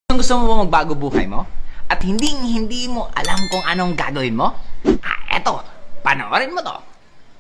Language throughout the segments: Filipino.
Gusto mo ba magbago buhay mo? At hindi mo alam kung anong gagawin mo? Eto, panoorin mo to.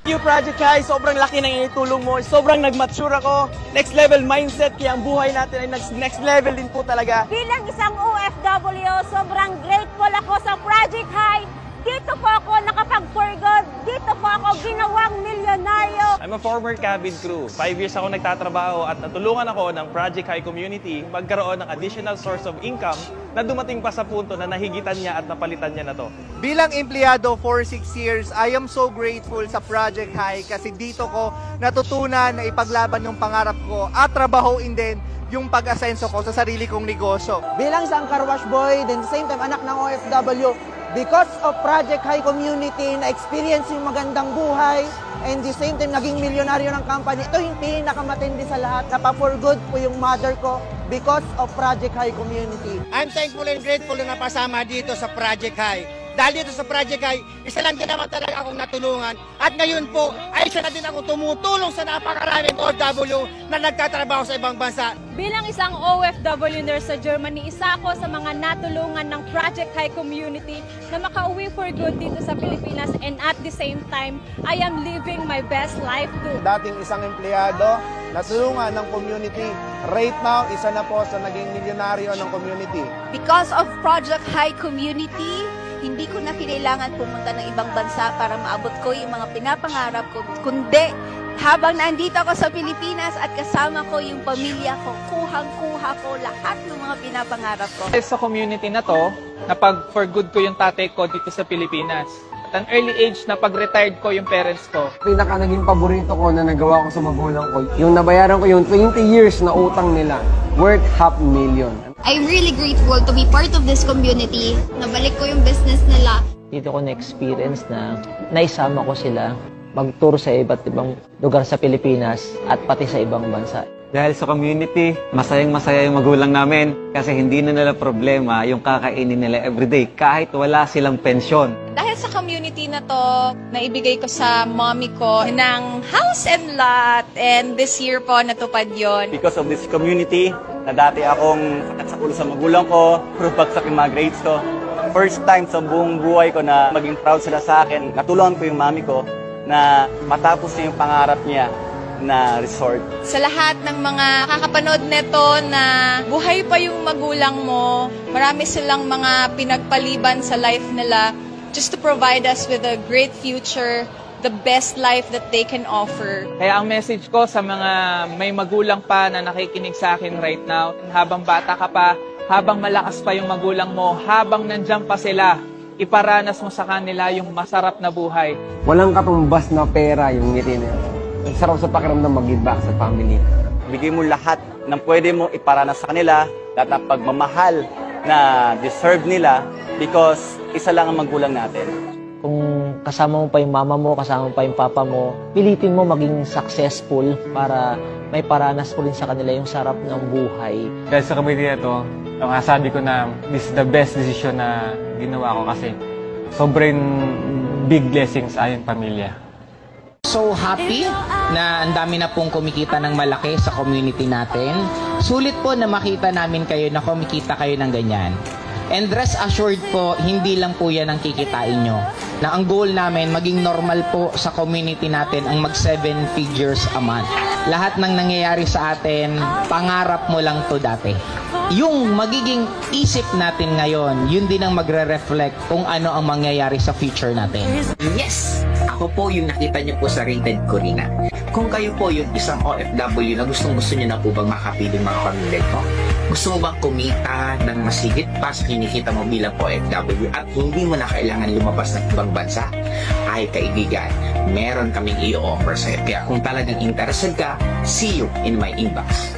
New Project High, sobrang laki ng itulong mo. Sobrang nag-mature ako. Next level mindset, kaya ang buhay natin ay next level din po talaga. Bilang isang OFW, sobrang grateful ako sa Project High. Dito po ako nakapag-for good. Dito po ako ginawang milyonaryo. I'm a former cabin crew. 5 years ako nagtatrabaho at natulungan ako ng Project High community magkaroon ng additional source of income na dumating pa sa punto na nahigitan niya at napalitan niya na to. Bilang empleyado for 6 years, I am so grateful sa Project High kasi dito ko natutunan na ipaglaban yung pangarap ko at trabahoin din yung pag-asenso ko sa sarili kong negosyo. Bilang isang car wash boy, then the same time anak ng OFW, because of Project High community, na-experience yung magandang buhay, and the same time naging milyonaryo ng company. Ito yung pinakamatindi sa lahat. Napa-for good po yung mother ko because of Project High community. I'm thankful and grateful na napasama dito sa Project High. Dahil dito sa Project High, isa lang din naman talaga akong natulungan. At ngayon po, ay isa na din akong tumutulong sa napakaraming OFW na nagtatrabaho sa ibang bansa. Bilang isang OFW nurse sa Germany, isa ako sa mga natulungan ng Project High community na makauwi for good dito sa Pilipinas, and at the same time, I am living my best life too. Dating isang empleyado, natulungan ng community. Right now, isa na po sa naging milyonaryo ng community. Because of Project High community, hindi ko na kailangan pumunta ng ibang bansa para maabot ko yung mga pinapangarap ko. Kundi, habang nandito ako sa Pilipinas at kasama ko yung pamilya ko, kuhang-kuha ko lahat ng mga pinapangarap ko. Sa community na to, napag-for good ko yung tatay ko dito sa Pilipinas. At an early age, napag-retired ko yung parents ko. Pinaka naging paborito ko na nagawa ko sa magulang ko, yung nabayaran ko yung 20 years na utang nila, worth $500,000. I'm really grateful to be part of this community. Nabalik ko yung business nila. Dito ko na-experience na naisama ko sila mag-tour sa iba't ibang lugar sa Pilipinas at pati sa ibang bansa. Dahil sa community, masayang-masaya yung magulang namin kasi hindi na nila problema yung kakainin nila everyday kahit wala silang pensyon. Dahil sa community na to, naibigay ko sa mommy ko ng house and lot, and this year po natupad yon. Because of this community, na dati akong sakit sa ulo sa magulang ko, puro bagsak yung mga grades ko. First time sa buong buhay ko na maging proud sila sa akin, natulungan ko yung mami ko na matapos niya yung pangarap niya na resort. Sa lahat ng mga kakapanood nito na buhay pa yung magulang mo, marami silang mga pinagpaliban sa life nila just to provide us with a great future, the best life that they can offer. Kaya ang message ko sa mga may magulang pa na nakikinig sa akin right now, habang bata ka pa, habang malakas pa yung magulang mo, habang nandiyan pa sila, iparanas mo sa kanila yung masarap na buhay. Walang katumbas na pera yung ngiti na yun. Ang sarap sa pakiramdam mag-give back sa family. Bigay mo lahat ng pwede mo iparanas sa kanila, lahat ng pagmamahal na deserve nila because isa lang ang magulang natin. Kung kasama mo pa yung mama mo, kasama mo pa yung papa mo, pilitin mo maging successful para may paranas po rin sa kanila yung sarap ng buhay. Dahil sa community na ito, sabi ko na this is the best decision na ginawa ko kasi sobrang big blessings ayong pamilya. So happy na ang dami na pong kumikita ng malaki sa community natin. Sulit po na makita namin kayo na kumikita kayo ng ganyan. And rest assured po, hindi lang po yan ang kikitain nyo. Na ang goal namin, maging normal po sa community natin ang mag 7 figures a month. Lahat ng nangyayari sa atin, pangarap mo lang to dati. Yung magiging isip natin ngayon, yun din ang magre-reflect kung ano ang mangyayari sa future natin. Yes! Ako po yung nakita niyo po sa Rated Corina. Kung kayo po yung isang OFW na gustong-gusto niyo na po bang makapiling mga pamilya ko, gusto mo bang kumita ng mas higit pa sa kinikita mo bilang OFW at hindi mo na kailangan lumabas ng ibang bansa? Ay kaibigan, meron kaming i-offer sa'yo. Kaya kung talagang interested ka, see you in my inbox.